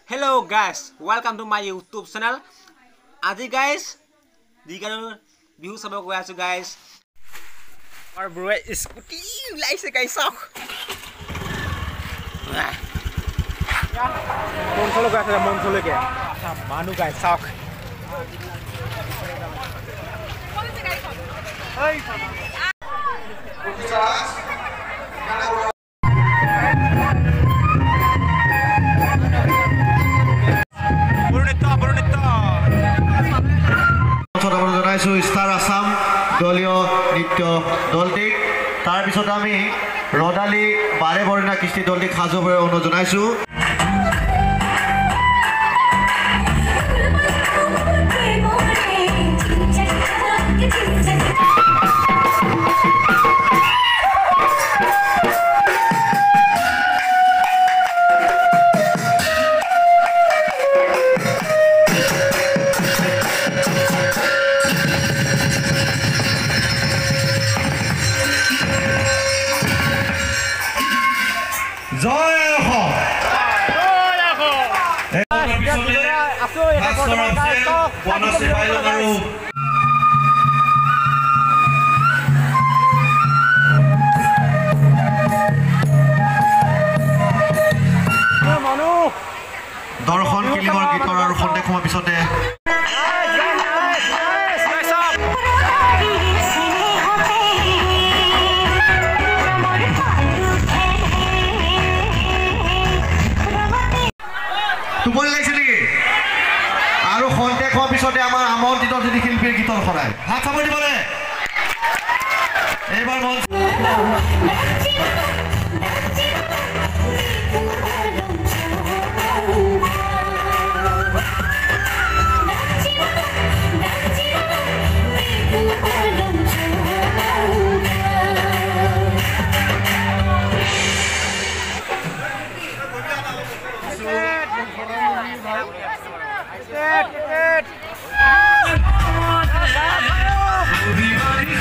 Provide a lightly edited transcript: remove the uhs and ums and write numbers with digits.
Hello guys, welcome to my YouTube channel. আজি guys, দিগাৰৰ Bihu চাব গৈ আছো guys. আমাৰ ব্ৰয়ে স্কুটি লাইছে guys চাওক. মনচলে গৈ আছে মনচলেকে. মানু guys চাওক. এই Star Assam দলীয় নৃত্য দলটিক তাৰ পিছত আমি ৰদালি বাৰে বৰণা কৃষ্টি দলটিক সাজু হৈ অনুৰোধ জনাইছো জয় হো আছো এটা বনশ্ৰী বাইলক আৰু দৰ্শন কিলিমৰ গীতৰ আৰু সন্দেহ সময় পিছতে টোপনি লাগিছে নেকি আৰু সন্দেহ হোৱাৰ পিছতে আমাৰ আমন্ত্ৰিত অতিথি শিল্পীৰ গীতৰ সৰাই হাত চাব দিবনে এইবাৰ Everybody